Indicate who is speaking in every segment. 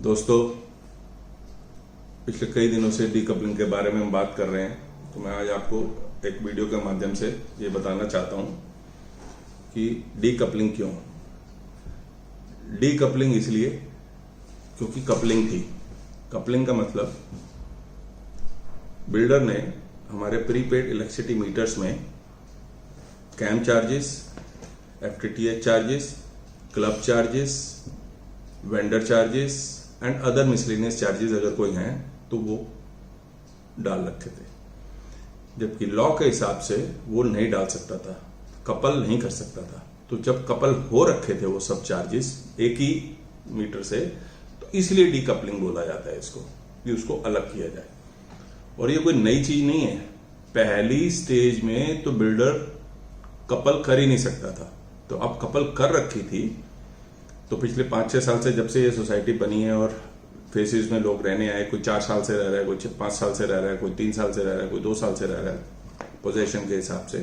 Speaker 1: दोस्तों, पिछले कई दिनों से डीकपलिंग के बारे में हम बात कर रहे हैं, तो मैं आज आपको एक वीडियो के माध्यम से ये बताना चाहता हूं कि डीकपलिंग क्यों। डीकपलिंग इसलिए क्योंकि कपलिंग थी। कपलिंग का मतलब बिल्डर ने हमारे प्रीपेड इलेक्ट्रिसिटी मीटर्स में CAM charges, FTTH charges, club charges, vendor charges and other miscellaneous charges अगर कोई हैं तो वो डाल रखे थे, जबकि लॉ के हिसाब से वो नहीं डाल सकता था, कपल नहीं कर सकता था। तो जब कपल हो रखे थे वो सब चार्जेस एक ही मीटर से, तो इसलिए डीकपलिंग बोला जाता है इसको, कि उसको अलग किया जाए। और ये कोई नई चीज नहीं है। पहली स्टेज में तो बिल्डर कपल कर ही नहीं सकता था, तो अब कपल कर रखी थी। तो पिछले 5-6 साल से, जब से ये सोसाइटी बनी है और फेसिस में लोग रहने आए, कोई 4 साल से रह रहा है, कोई 5 साल से रह रहा है, कोई 3 साल से रह रहा है, कोई 2 साल से रह रहा है पोजीशन के हिसाब से,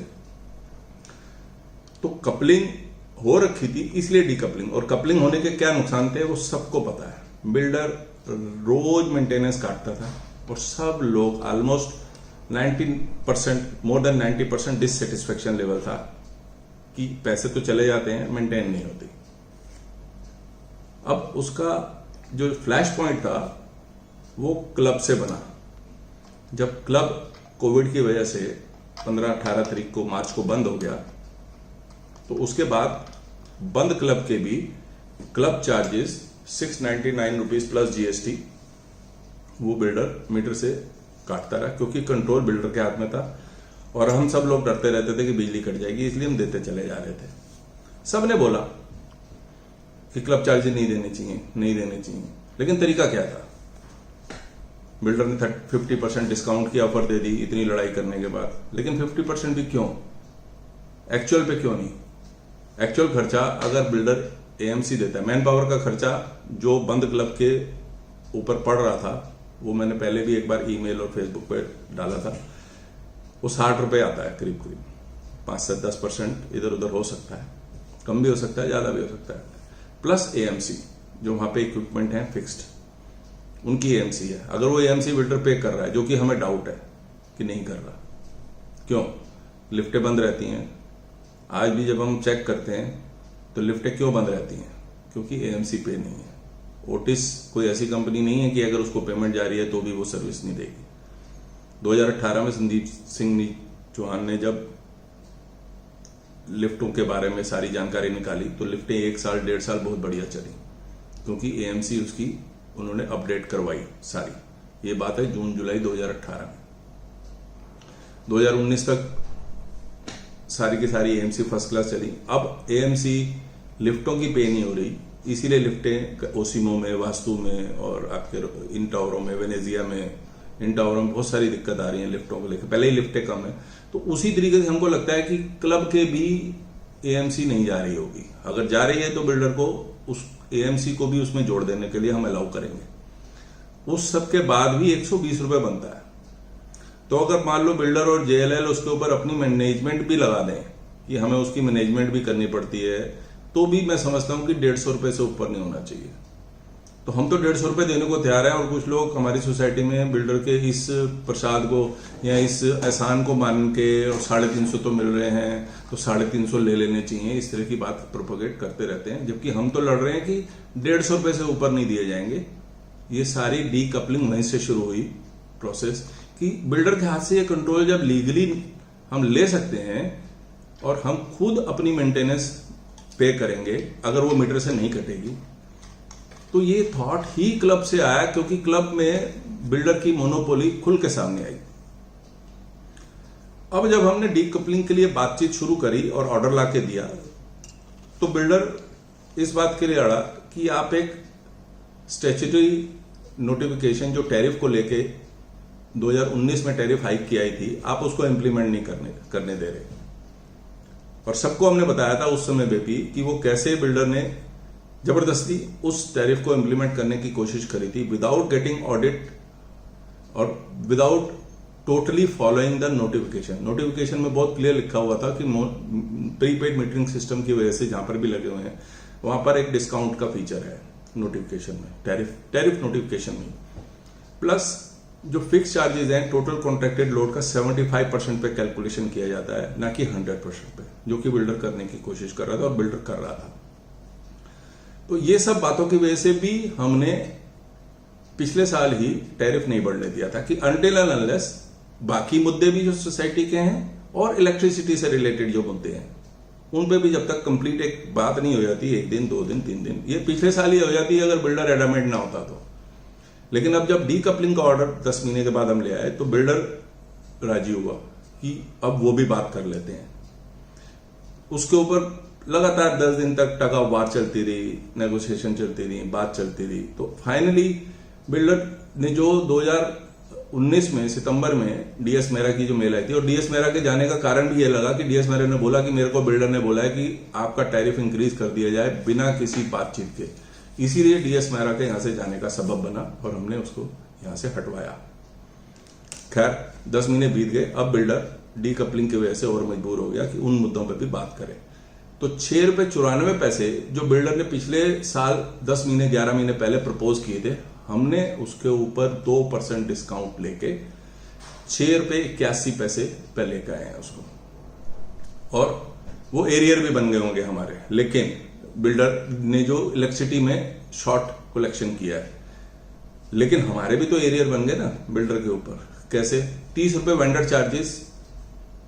Speaker 1: तो कपलिंग हो रखी थी, इसलिए डीकपलिंग। और कपलिंग होने के क्या नुकसान थे वो सबको पता है। बिल्डर रोज मेंटेनेंस काटता था और सब लोग almost 90%, more than 90% dissatisfaction level था कि पैसे तो चले जाते हैं, मेंटेन नहीं होती। अब उसका जो फ्लैश पॉइंट था वो क्लब से बना। जब क्लब कोविड की वजह से 15-18 तारीख को, मार्च को बंद हो गया, तो उसके बाद बंद क्लब के भी club charges 699 rupees plus GST वो बिल्डर मीटर से काटता रहा, क्योंकि कंट्रोल बिल्डर के हाथ में था। और हम सब लोग डरते रहते थे कि बिजली कट जाएगी, इसलिए हम देते चले जा रहे थे। सबने बोला कि क्लब चार्जेस नहीं देने चाहिए, लेकिन तरीका क्या था? बिल्डर ने 50% डिस्काउंट की ऑफर दे दी इतनी लड़ाई करने के बाद, लेकिन 50% भी क्यों? एक्चुअल पे क्यों नहीं? एक्चुअल खर्चा अगर बिल्डर एएमसी देता है, मैन पावर का खर्चा जो बंद क्लब के ऊपर पड़ रहा था, वो मैंने पहले भी एक बार ईमेल और फेसबुक पे डाला था, वो 60 रुपए आता है करीब 5 से 10% इधर उधर हो सकता है, कम भी हो सकता है, ज्यादा भी हो सकता है। प्लस एएमसी, जो वहां पे इक्विपमेंट है फिक्स्ड, उनकी एएमसी है। अगर वो एएमसी बिल्डर पे कर रहा है, जो कि हमें डाउट है कि नहीं कर रहा, क्यों? लिफ्टें बंद रहती हैं। आज भी जब हम चेक करते हैं तो लिफ्टें क्यों बंद रहती हैं? क्योंकि एएमसी पे नहीं है। ओटिस कोई ऐसी कंपनी नहीं है कि अगर उसको पेमेंट जा रही है तो भी वो सर्विस नहीं देगी। 2018 में संदीप सिंह चौहान ने जब लिफ्टों के बारे में सारी जानकारी निकाली, तो लिफ्टें 1 साल 1.5 साल बहुत बढ़िया चली, क्योंकि एएमसी उसकी उन्होंने अपडेट करवाई सारी। ये बात है जून जुलाई 2018 में। 2019 तक सारी की सारी एएमसी फर्स्ट क्लास चली। अब एएमसी लिफ्टों की पे नहीं हो रही, इसीलिए लिफ्टें ओसिमो में, वास्तु में और आपके इन टावरों में, वेनेजिया में, इन टावरों में बहुत सारी दिक्कत आ रही है लिफ्टों को लेकर। पहले ही लिफ्टें कम है, तो उसी तरीके से हमको लगता है कि क्लब के भी एएमसी नहीं जा रही होगी। अगर जा रही है तो बिल्डर को उस एएमसी को भी उसमें जोड़ देने के लिए हम अलाउ करेंगे। उस सब के बाद भी 120 रुपए बनता है। तो अगर मान लो बिल्डर और जेएलएल उसके ऊपर अपनी मैनेजमेंट भी लगा दें कि हमें उसकी मैनेजमेंट भी करनी पड़ती है, तो भी मैं समझता हूं कि 150 रुपए से ऊपर नहीं होना चाहिए। तो हम तो 150 रुपए देने को तैयार है, और कुछ लोग हमारी सोसाइटी में बिल्डर के इस प्रसाद को या इस एहसान को मान के, और 350 तो मिल रहे हैं तो 350 ले लेने चाहिए, इस तरह की बात प्रोपोगेट करते रहते हैं। जबकि हम तो लड़ रहे हैं कि 150 रुपए से ऊपर नहीं दिए जाएंगे। ये सारी डीकपलिंग वहीं से शुरू हुई प्रोसेस, कि बिल्डर के हाथ से ये कंट्रोल जब लीगली हम ले सकते हैं और हम खुद अपनी मेंटेनेंस पे करेंगे अगर वो मीटर से नहीं कटेगी, तो ये थॉट ही क्लब से आया, क्योंकि क्लब में बिल्डर की मोनोपोली खुल के सामने आई। अब जब हमने डीकपलिंग के लिए बातचीत शुरू करी और ऑर्डर ला के दिया, तो बिल्डर इस बात के लिए अड़ा कि आप एक स्टैट्यूटरी नोटिफिकेशन जो टैरिफ को लेके 2019 में टैरिफ हाइक की आई थी, आप उसको इंप्लीमेंट नहीं करने दे रहे। और सबको हमने बताया था उस समय भी कि वो कैसे बिल्डर ने जबरदस्ती उस टैरिफ को इंप्लीमेंट करने की कोशिश करी थी, विदाउट गेटिंग ऑडिट और without totally following the notification. Notification में बहुत क्लियर लिखा हुआ था कि प्रीपेड मीटरिंग सिस्टम की वजह से जहां पर भी लगे हुए हैं वहां पर एक डिस्काउंट का फीचर है, नोटिफिकेशन में, टैरिफ नोटिफिकेशन में, प्लस जो फिक्स चार्जेस हैं टोटल कॉन्ट्रैक्टेड लोड का 75% पे कैलकुलेशन किया जाता है, ना कि 100% पे, जो कि बिल्डर करने की कोशिश कर रहा था और बिल्डर कर रहा था। तो ये सब बातों की वजह से भी हमने पिछले साल ही टैरिफ नहीं बढ़ने दिया था कि अनटिल एंड अनलेस बाकी मुद्दे भी जो सोसाइटी के हैं और इलेक्ट्रिसिटी से रिलेटेड जो मुद्दे हैं उन पे भी जब तक कंप्लीट एक बात नहीं हो जाती, 1 दिन 2 दिन 3 दिन, ये पिछले साल ही हो जाती है अगर बिल्डर एडामेंट ना होता तो। लेकिन अब जब डीकपलिंग का ऑर्डर 10 महीने के बाद हम ले आए तो बिल्डर राजी हुआ कि अब वो भी बात कर लेते हैं। उसके ऊपर लगातार 10 दिन तक टग ऑफ वार चलती रही, नेगोशिएशन चलती रही, बात चलती रही। तो फाइनली बिल्डर ने जो 2019 में सितंबर में डीएस मेहरा की जो मेल आई थी, और डीएस मेहरा के जाने का कारण भी ये लगा कि डीएस मेहरा ने बोला कि मेरे को बिल्डर ने बोला है कि आपका टैरिफ इंक्रीज कर दिया जाए बिना किसी बातचीत के, इसीलिए डीएस मेहरा के यहां से जाने का सबब बना और हमने उसको यहां से हटवाया। खैर 10 महीने बीत गए, अब बिल्डर डीकपलिंग की वजह से और मजबूर हो गया कि उन मुद्दों पर भी बात करें। तो 6 रुपए 94 पैसे जो बिल्डर ने पिछले साल 10 महीने 11 महीने पहले प्रपोज किए थे, हमने उसके ऊपर 2% डिस्काउंट लेके 6 रुपए 81 पैसे पे लेकर आए हैं उसको, और वो एरियर भी बन गए होंगे हमारे। लेकिन बिल्डर ने जो इलेक्ट्रिसिटी में शॉर्ट कलेक्शन किया है, लेकिन हमारे भी तो एरियर बन गए ना बिल्डर के ऊपर। कैसे? 30 रुपए वेंडर चार्जेस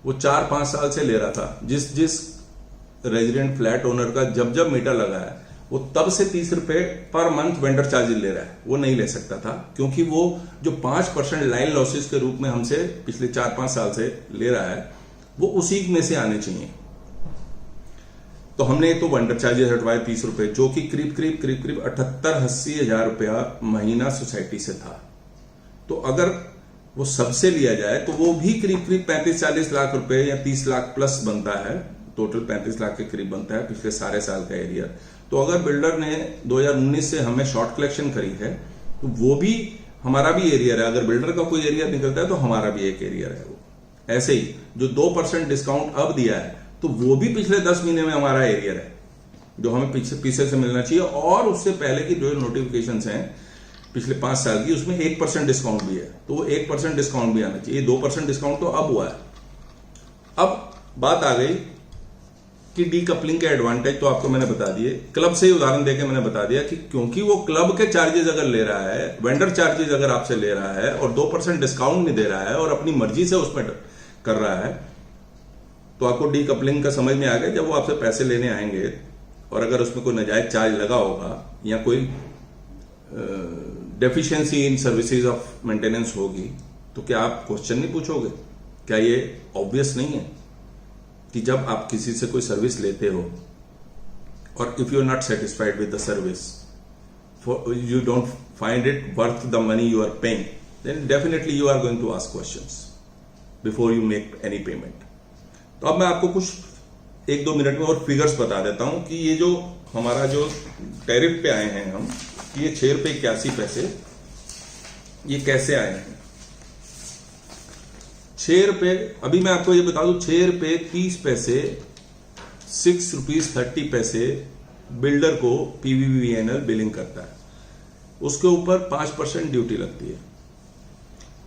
Speaker 1: वो 4-5 साल से ले रहा था। जिस रेजिडेंट फ्लैट ओनर का जब मीटर लगा है वो तब से 30 रुपए पर मंथ वेंडर चार्जेस ले रहा है, वो नहीं ले सकता था, क्योंकि वो जो 5% लाइन लॉसेस के रूप में हमसे पिछले 4-5 साल से ले रहा है वो उसी में से आने चाहिए। तो हमने तो वेंडर चार्जेस हटवाए 30 रुपए, जो कि करीब 78-80 हजार रुपया महीना सोसाइटी से था। तो अगर वो सबसे लिया जाए तो वो भी करीब 35-40 लाख रुपए या 30 लाख प्लस बनता है, टोटल 35 लाख के करीब बनता है पिछले सारे साल का एरिया। तो अगर बिल्डर ने 2019 से हमें शॉर्ट कलेक्शन करी है तो वो भी हमारा भी एरियर है। अगर बिल्डर का कोई एरियर निकलता है तो हमारा भी एक एरियर है वो। ऐसे ही जो 2% डिस्काउंट अब दिया है तो वो भी पिछले 10 महीने में हमारा एरियर है, जो हमें पीछे से मिलना चाहिए। और उससे पहले की जो नोटिफिकेशन हैं पिछले 5 साल की, उसमें 1% डिस्काउंट भी है, तो वो 1% डिस्काउंट भी आना चाहिए। 2% डिस्काउंट तो अब हुआ है। अब बात आ गई कि डीकपलिंग के एडवांटेज तो आपको मैंने बता दिए, क्लब से ही उदाहरण देके मैंने बता दिया कि क्योंकि वो क्लब के चार्जेस अगर ले रहा है, वेंडर चार्जेस अगर आपसे ले रहा है और 2% डिस्काउंट नहीं दे रहा है और अपनी मर्जी से उसमें कर रहा है, तो आपको डीकपलिंग का समझ में आ गया। जब वो आपसे पैसे लेने आएंगे और अगर उसमें कोई नाजायज चार्ज लगा होगा या कोई deficiency in services of maintenance होगी, तो क्या आप क्वेश्चन नहीं पूछोगे? क्या ये ऑब्वियस नहीं है कि जब आप किसी से कोई सर्विस लेते हो और if you are not satisfied with the service, you don't find it worth the money you are paying, then definitely you are going to ask questions before you make any payment. तो अब मैं आपको कुछ 1-2 minute में और figures बता देता हूं कि ये जो हमारा जो टैरिफ पे आए हैं हम, ये 6 रुपए 81 पैसे, ये कैसे आए हैं? 6 रुपए, अभी मैं आपको ये बता दूं, 6 रुपए 30 पैसे, 6 रुपीज 30 पैसे बिल्डर को पीवीवीएनएल बिलिंग करता है। उसके ऊपर 5% ड्यूटी लगती है।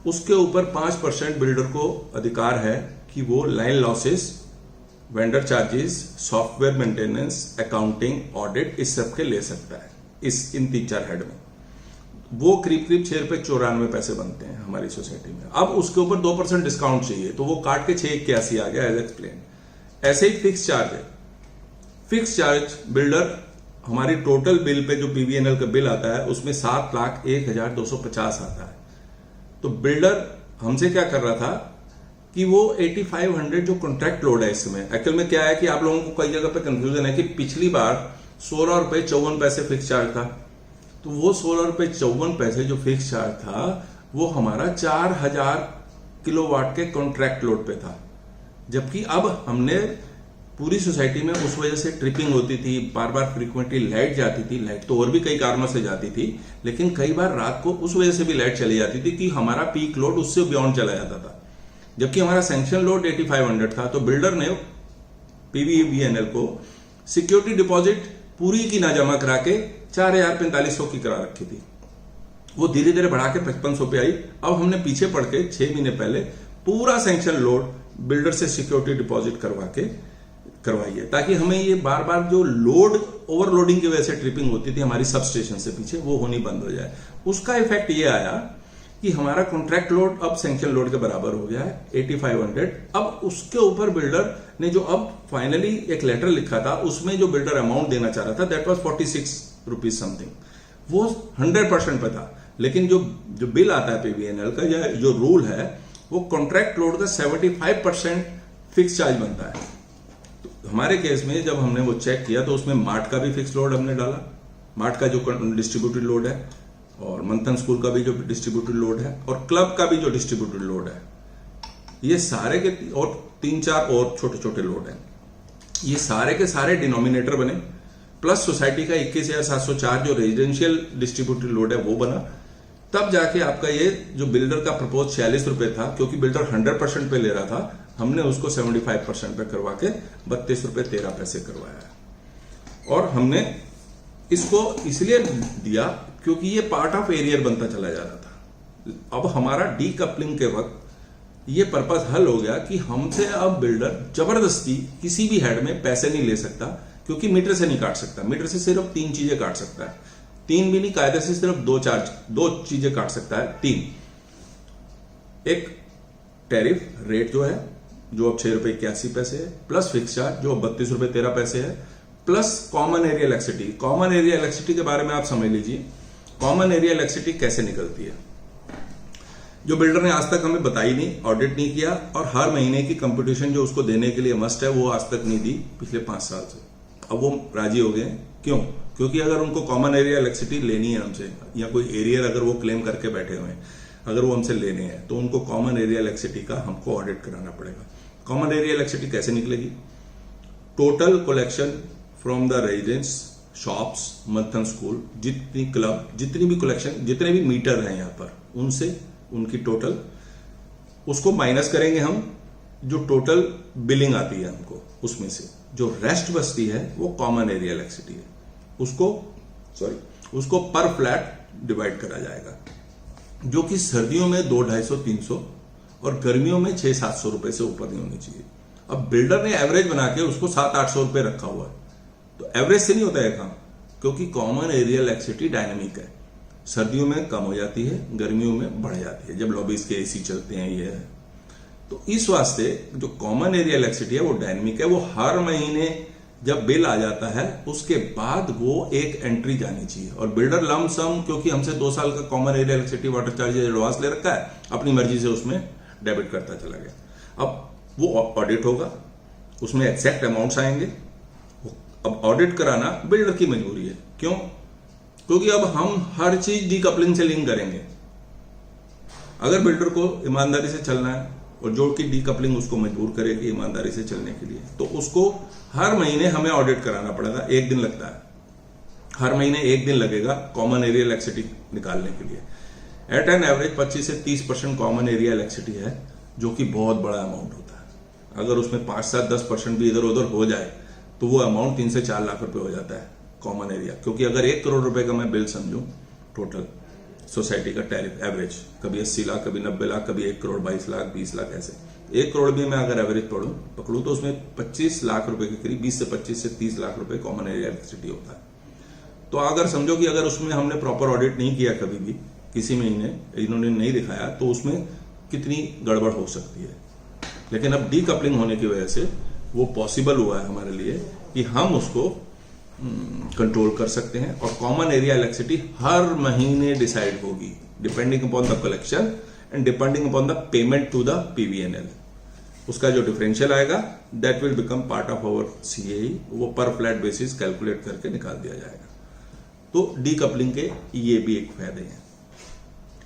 Speaker 1: उसके ऊपर 5% बिल्डर को अधिकार है कि वो line losses, vendor charges, software maintenance, accounting, audit, इस सब के ले सकता है। इन 3-4 हेड में वो करीब 6 रुपए 94 पैसे बनते हैं हमारी सोसाइटी में। अब उसके ऊपर 2% डिस्काउंट चाहिए तो वो काट के 681 आ गया, एज एक्सप्लेन। ऐसे ही फिक्स चार्ज है। फिक्स चार्ज बिल्डर हमारी टोटल बिल पे जो पीवीएनएल का बिल आता है उसमें 7,01,250 आता है। तो बिल्डर हमसे क्या कर रहा था कि वो 8500 जो कॉन्ट्रैक्ट लोड है इस समय, एक्चुअल में क्या है कि आप लोगों को कई जगह पे कंफ्यूजन है कि पिछली बार 16 रुपए 54 पैसे फिक्स चार्ज था, तो वो 16 रुपए 54 पैसे जो फिक्स चार्ज था वो हमारा 4000 किलोवाट के कॉन्ट्रैक्ट लोड पे था। जबकि अब हमने पूरी सोसाइटी में उस वजह से ट्रिपिंग होती थी, बार बार फ्रीक्वेंटली लाइट जाती थी। लाइट तो और भी कई कारणों से जाती थी, लेकिन कई बार रात को उस वजह से भी लाइट चली जाती थी कि हमारा पीक लोड उससे बियॉन्ड चला जाता था। जबकि हमारा सैंक्शन लोड 8500 था, तो बिल्डर ने पीवीवीएनएल को सिक्योरिटी डिपॉजिट पूरी की ना जमा करा के 4,4500 की करा रखी थी, वो धीरे धीरे बढ़ा के 5500 पे आई। अब हमने पीछे पड़ के 6 महीने पहले पूरा सैंक्शन लोड बिल्डर से सिक्योरिटी डिपॉजिट करवाई है, ताकि हमें ये बार बार जो लोड ओवरलोडिंग की वजह से ट्रिपिंग होती थी हमारी सब स्टेशन से पीछे, वो होनी बंद हो जाए। उसका इफेक्ट ये आया कि हमारा कॉन्ट्रैक्ट लोड अब सैंक्शन लोड के बराबर हो गया है 8500। अब उसके ऊपर बिल्डर ने जो अब फाइनली एक लेटर लिखा था, उसमें जो बिल्डर अमाउंट देना चाह रहा था दैट वाज 46 रुपीज समथिंग, वो 100% पे था। लेकिन जो बिल आता है पीवीएनएल का या जो रूल है, वो कॉन्ट्रैक्ट लोड का 75% फिक्स चार्ज बनता है। तो हमारे केस में जब हमने वो चेक किया तो उसमें मार्ट का भी फिक्स लोड हमने डाला, मार्ट का जो डिस्ट्रीब्यूटेड लोड है, और मंथन स्कूल का भी जो डिस्ट्रीब्यूटेड लोड है, और क्लब का भी जो डिस्ट्रीब्यूटेड लोड है, ये सारे के और 3-4 और छोटे छोटे लोड हैं, ये सारे के सारे डिनोमिनेटर बने, प्लस सोसाइटी का 21,704 जो रेजिडेंशियल डिस्ट्रीब्यूटेड लोड है वो बना। तब जाके आपका ये जो बिल्डर का प्रपोज 46 रुपए था, क्योंकि बिल्डर 100% पे ले रहा था, हमने उसको 75% पे करवा के 32 रुपए 13 पैसे करवाया है। और हमने इसको इसलिए दिया क्योंकि ये पार्ट ऑफ एरियर बनता चला जा रहा था। अब हमारा डीकपलिंग के वक्त ये पर्पस हल हो गया कि हमसे अब बिल्डर जबरदस्ती किसी भी हेड में पैसे नहीं ले सकता, क्योंकि मीटर से नहीं काट सकता। मीटर से सिर्फ 3 चीजें काट सकता है, 3 भी नहीं, कायदे से सिर्फ 2 चीजें काट सकता है, 3। एक टैरिफ रेट जो है, जो अब 6 रुपए 81 पैसे है, प्लस फिक्स चार्ज जो 32 रुपए 13 पैसे है, plus common area electricity. Common area electricity के बारे में आप समझ लीजिए, कॉमन एरिया इलेक्ट्रिसिटी कैसे निकलती है, जो बिल्डर ने आज तक हमें बताई नहीं, ऑडिट नहीं किया, और हर महीने की कंपटीशन जो उसको देने के लिए मस्ट है, वो आज तक नहीं दी पिछले 5 साल से। अब वो राजी हो गए, क्यों? क्योंकि अगर उनको कॉमन एरिया इलेक्ट्रिसिटी लेनी है हमसे, या कोई एरियर अगर वो क्लेम करके बैठे हुए हैं, अगर वो हमसे लेने हैं, तो उनको कॉमन एरिया इलेक्ट्रिसिटी का हमको ऑडिट कराना पड़ेगा। कॉमन एरिया इलेक्ट्रिसिटी कैसे निकलेगी? Total collection from the residence, shops, मंथन स्कूल, जितनी क्लब, जितनी भी कलेक्शन, जितने भी मीटर हैं यहाँ पर, उनसे उनकी टोटल, उसको माइनस करेंगे हम, जो टोटल बिलिंग आती है हमको, उसमें से जो रेस्ट बचती है वो कॉमन एरिया इलेक्ट्रिसिटी है, उसको पर फ्लैट डिवाइड करा जाएगा, जो कि सर्दियों में 200-250-300 और गर्मियों में 600-700 रुपए से ऊपर नहीं होनी चाहिए। अब बिल्डर ने एवरेज बना के उसको 700-800 रुपए रखा हुआ है, तो एवरेज से नहीं होता है काम, क्योंकि कॉमन एरिया इलेक्ट्रिसिटी डायनामिक है, सर्दियों में कम हो जाती है, गर्मियों में बढ़ जाती है, जब लॉबीज के एसी चलते हैं ये है। तो इस वास्ते जो कॉमन एरिया इलेक्ट्रिसिटी है वो डायनामिक है, वो हर महीने जब बिल आ जाता है उसके बाद वो एक एंट्री जानी चाहिए। और बिल्डर लम सम, क्योंकि हमसे 2 साल का common area electricity water charges advance ले रखा है, अपनी मर्जी से उसमें डेबिट करता चला गया। अब वो ऑडिट होगा, उसमें एक्जैक्ट अमाउंट्स आएंगे। अब ऑडिट कराना बिल्डर की मजबूरी है, क्यों? क्योंकि अब हम हर चीज डीकपलिंग से लिंक करेंगे। अगर बिल्डर को ईमानदारी से चलना है, और जो कि डीकपलिंग उसको मजबूर करेगी ईमानदारी से चलने के लिए, तो उसको हर महीने हमें ऑडिट कराना पड़ेगा। 1 दिन लगता है, हर महीने 1 दिन लगेगा कॉमन एरिया इलेक्ट्रिसिटी निकालने के लिए। एट एन एवरेज 25 से 30% कॉमन एरिया इलेक्ट्रिसिटी है, जो कि बहुत बड़ा अमाउंट होता है। अगर उसमें 5-7-10% भी इधर उधर हो जाए तो वो अमाउंट 3 से 4 लाख रुपए हो जाता है कॉमन एरिया। क्योंकि अगर 1 करोड़ रुपए का मैं बिल समझूं टोटल सोसाइटी का टैरिफ एवरेज, कभी 80 लाख, कभी 90 लाख, कभी 1 करोड़ 22 लाख, 20 लाख, ऐसे 1 करोड़ भी मैं अगर एवरेज पकड़ूं तो उसमें 25 लाख रुपए के करीब 20 से 25 से 30 लाख रुपए कॉमन एरिया इलेक्ट्रिसिटी होता है। तो अगर समझो कि अगर उसमें हमने प्रॉपर ऑडिट नहीं किया कभी भी, किसी महीने इन्होंने नहीं दिखाया, तो उसमें कितनी गड़बड़ हो सकती है। लेकिन अब डीकपलिंग होने की वजह से वो पॉसिबल हुआ है हमारे लिए कि हम उसको कंट्रोल कर सकते हैं। और कॉमन एरिया इलेक्ट्रिसिटी हर महीने डिसाइड होगी, depending upon the collection and depending upon the payment to the PVNL. उसका जो डिफरेंशियल आएगा that will become part of our CAE, वो पर फ्लैट बेसिस कैलकुलेट करके निकाल दिया जाएगा। तो डीकपलिंग के ये भी एक फायदे हैं।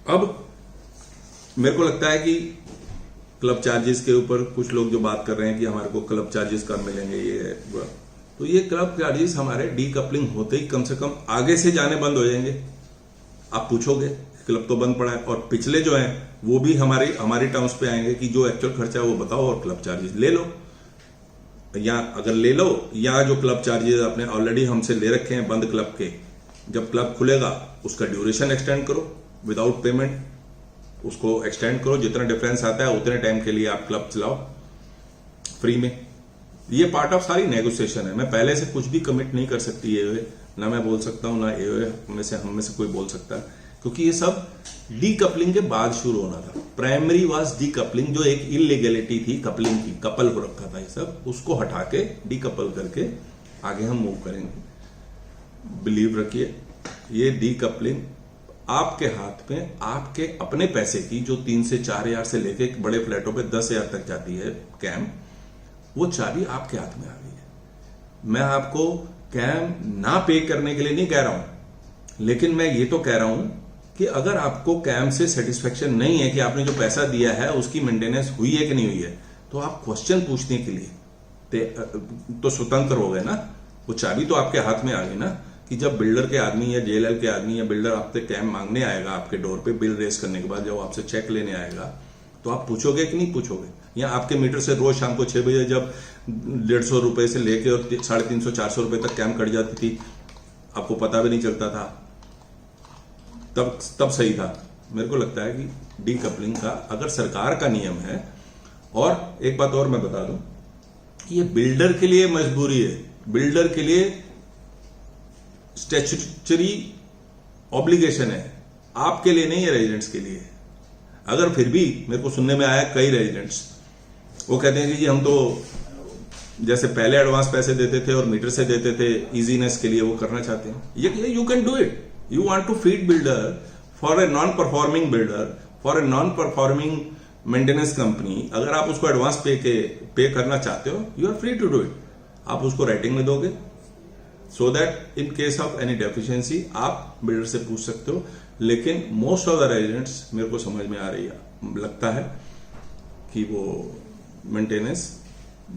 Speaker 1: अब मेरे को लगता है कि क्लब चार्जेस के ऊपर कुछ लोग जो बात कर रहे हैं कि हमारे को क्लब चार्जेस कब मिलेंगे, ये तो ये क्लब चार्जेस हमारे डीकपलिंग होते ही कम से कम आगे से जाने बंद हो जाएंगे। आप पूछोगे क्लब तो बंद पड़ा है, और पिछले जो हैं वो भी हमारी टर्म्स पे आएंगे कि जो एक्चुअल खर्चा है वो बताओ और क्लब चार्जेस ले लो, या अगर ले लो, या जो क्लब चार्जेस आपने ऑलरेडी हमसे ले रखे हैं बंद क्लब के, जब क्लब खुलेगा उसका ड्यूरेशन एक्सटेंड करो विदाउट पेमेंट, उसको एक्सटेंड करो, जितना डिफरेंस आता है उतने टाइम के लिए आप क्लब चलाओ फ्री में। ये पार्ट ऑफ सारी नेगोशिएशन है। मैं पहले से कुछ भी कमिट नहीं कर सकती एओए, ना मैं बोल सकता हूं, ना एओए हम में से कोई बोल सकता है, क्योंकि ये सब डीकपलिंग के बाद शुरू होना था। प्राइमरी वाज डीकपलिंग, जो एक इलीगैलिटी थी कपलिंग की, कपल हो रखा था ये सब, उसको हटा के डीकपल करके आगे हम मूव करेंगे। बिलीव रखिए, ये डीकपलिंग आपके हाथ में आपके अपने पैसे की, जो 3 से 4 हजार से लेके बड़े फ्लैटों पे 10 हजार तक जाती है कैम, वो चाबी आपके हाथ में आ गई है। मैं आपको कैम ना पे करने के लिए नहीं कह रहा हूं, लेकिन मैं ये तो कह रहा हूं कि अगर आपको कैम से सेटिस्फेक्शन नहीं है कि आपने जो पैसा दिया है उसकी मेंटेनेंस हुई है कि नहीं हुई है, तो आप क्वेश्चन पूछने के लिए तो स्वतंत्र हो गए ना। वो चाबी तो आपके हाथ में आ गई ना, कि जब बिल्डर के आदमी या जेएलएल के आदमी या बिल्डर आपसे कैम मांगने आएगा आपके डोर पे, बिल रेस करने के बाद जब आपसे चेक लेने आएगा, तो आप पूछोगे कि नहीं पूछोगे? या आपके मीटर से रोज शाम को 6 बजे जब 150 रुपए से लेके और 350-400 रुपए तक कैम कट जाती थी, आपको पता भी नहीं चलता था, तब सही था। मेरे को लगता है कि डीकपलिंग का अगर सरकार का नियम है, और एक बात और मैं बता दूं, ये बिल्डर के लिए मजबूरी है, बिल्डर के लिए स्टैट्यूटरी ऑब्लिगेशन है, आपके लिए नहीं है, रेजिडेंट्स के लिए। अगर फिर भी मेरे को सुनने में आया कई रेजिडेंट्स वो कहते हैं कि जी हम तो जैसे पहले एडवांस पैसे देते थे और मीटर से देते थे, इजीनेस के लिए वो करना चाहते हैं। ये you can do it. You want to feed builder for a non performing builder, for a non performing maintenance company, अगर आप उसको एडवांस पे करना चाहते हो, you are free to do it. आप उसको राइटिंग में दोगे, so that in case of any deficiency आप बिल्डर से पूछ सकते हो। लेकिन मोस्ट ऑफ द रेजिडेंट्स मेरे को समझ में आ रही है, लगता है कि वो मेंटेनेंस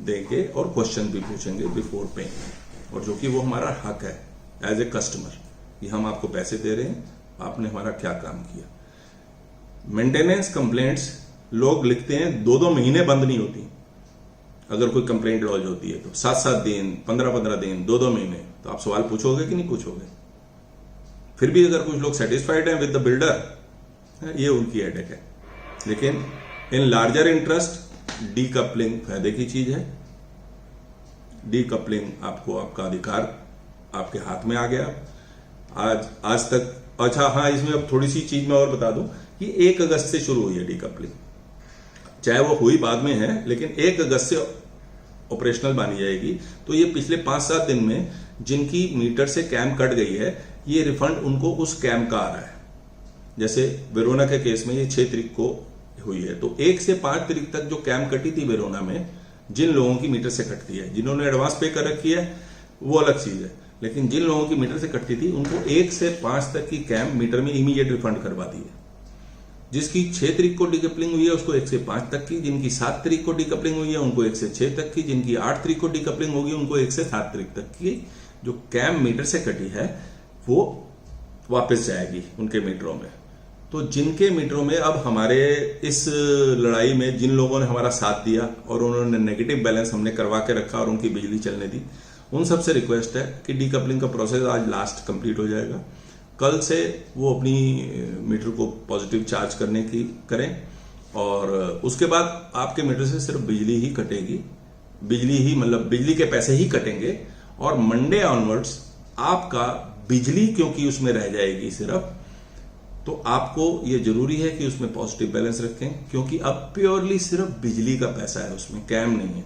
Speaker 1: देंगे और क्वेश्चन भी पूछेंगे बिफोर पेइंग, और जो कि वो हमारा हक है एज ए कस्टमर, कि हम आपको पैसे दे रहे हैं, आपने हमारा क्या काम किया। मेंटेनेंस कंप्लेंट्स लोग लिखते हैं 2-2 महीने बंद नहीं होती। अगर कोई कंप्लेंट लॉन्च होती है तो 7-7 दिन, 15-15 दिन, 2-2 महीने, तो आप सवाल पूछोगे कि नहीं पूछोगे? फिर भी अगर कुछ लोग सेटिस्फाइड हैं विद द बिल्डर, ये उनकी हेडेक है। लेकिन इन लार्जर इंटरेस्ट डीकपलिंग फायदे की चीज है। डीकपलिंग आपको आपका अधिकार आपके हाथ में आ गया आज तक। अच्छा हाँ, इसमें अब थोड़ी सी चीज मैं और बता दूं कि 1 अगस्त से शुरू हुई है डीकपलिंग, चाहे वो हुई बाद में है, लेकिन 1 अगस्त से ऑपरेशनल मानी जाएगी। तो ये पिछले 5-7 दिन में जिनकी मीटर से कैम कट गई है, ये रिफंड उनको उस कैम का आ रहा है। जैसे वेरोना के केस में ये 6 तारीख को हुई है, तो 1 से 5 तारीख तक जो कैम कटी थी वेरोना में, जिन लोगों की मीटर से कटती है, जिन्होंने एडवांस पे कर रखी है वो अलग चीज है, लेकिन जिन लोगों की मीटर से कटती थी उनको 1 से 5 तक की कैम मीटर में इमीडिएट रिफंड करवा दी है। जिसकी 6 तारीख को डीकपलिंग हुई है उसको 1 से 5 तक की, जिनकी 7 तारीख को डीकपलिंग हुई है उनको 1 से 6 तक की, जिनकी 8 तारीख को डीकपलिंग होगी उनको 1 से 7 तारीख तक की जो कैम मीटर से कटी है वो वापस जाएगी उनके मीटरों में। तो जिनके मीटरों में अब हमारे इस लड़ाई में जिन लोगों ने हमारा साथ दिया और उन्होंने नेगेटिव बैलेंस हमने करवा के रखा और उनकी बिजली चलने दी, उन सबसे रिक्वेस्ट है कि डीकपलिंग का प्रोसेस आज लास्ट कंप्लीट हो जाएगा। कल से वो अपनी मीटर को पॉजिटिव चार्ज करने की करें, और उसके बाद आपके मीटर से सिर्फ बिजली ही कटेगी, बिजली ही मतलब बिजली के पैसे ही कटेंगे। और मंडे ऑनवर्ड्स आपका बिजली क्योंकि उसमें रह जाएगी सिर्फ, तो आपको ये जरूरी है कि उसमें पॉजिटिव बैलेंस रखें, क्योंकि अब प्योरली सिर्फ बिजली का पैसा है, उसमें कैम नहीं है।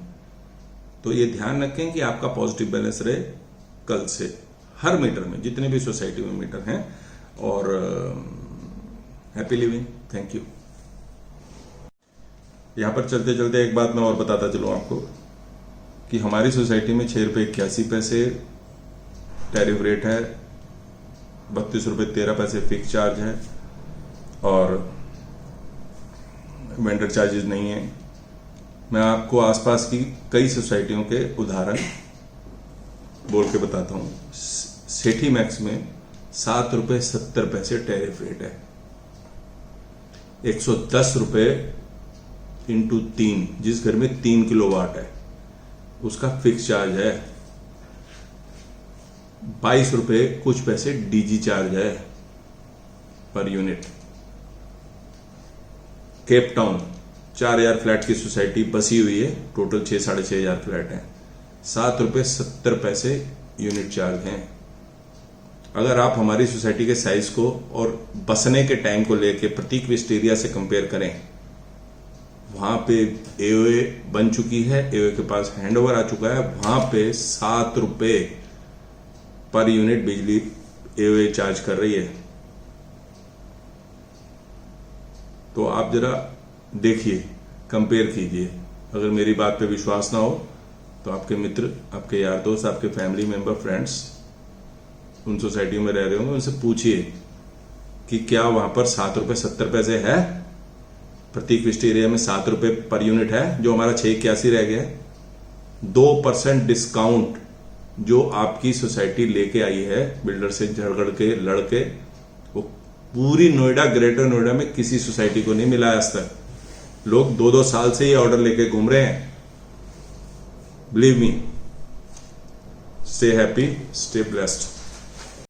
Speaker 1: तो ये ध्यान रखें कि आपका पॉजिटिव बैलेंस रहे कल से हर मीटर में, जितने भी सोसाइटी में मीटर हैं। और हैप्पी लिविंग। Thank you. यहां पर चलते चलते एक बात मैं और बताता चलूं आपको कि हमारी सोसाइटी में 6 रुपये 81 पैसे टैरिफ रेट है, 32 रुपये 13 पैसे फिक्स चार्ज है, और वेंडर चार्जेस नहीं है। मैं आपको आसपास की कई सोसाइटियों के उदाहरण बोल के बताता हूं। सेठी मैक्स में 7 रुपये 70 पैसे टैरिफ रेट है, 110 रुपये इंटू 3, जिस घर में 3 किलोवाट है उसका फिक्स चार्ज है। ₹22 कुछ पैसे डीजी चार्ज है per unit. Cape Town 4000 flat की सोसाइटी बसी हुई है, टोटल 6-6.5 फ्लैट हैं, ₹7.70 यूनिट चार्ज हैं। अगर आप हमारी सोसाइटी के साइज को और बसने के टाइम को लेके प्रतीक विस्टेरिया से कंपेयर करें, वहां पे एओए बन चुकी है, एओए के पास हैंडओवर आ चुका है, वहां पे ₹7 पर यूनिट बिजली एओए चार्ज कर रही है। तो आप जरा देखिए, कंपेयर कीजिए। अगर मेरी बात पे विश्वास ना हो तो आपके मित्र, आपके यार दोस्त, आपके फैमिली मेंबर, फ्रेंड्स उन सोसाइटियों में रह रहे होंगे, उनसे पूछिए कि क्या वहां पर ₹7.70 है। प्रतीक विस्टेरिया में ₹7 पर यूनिट है, जो हमारा 681 रह गया। 2% डिस्काउंट जो आपकी सोसाइटी लेके आई है बिल्डर से झगड़ के लड़के, वो पूरी नोएडा, ग्रेटर नोएडा में किसी सोसाइटी को नहीं मिला आज तक। लोग 2-2 साल से ये ऑर्डर लेके घूम रहे हैं। Believe me, stay happy, stay blessed.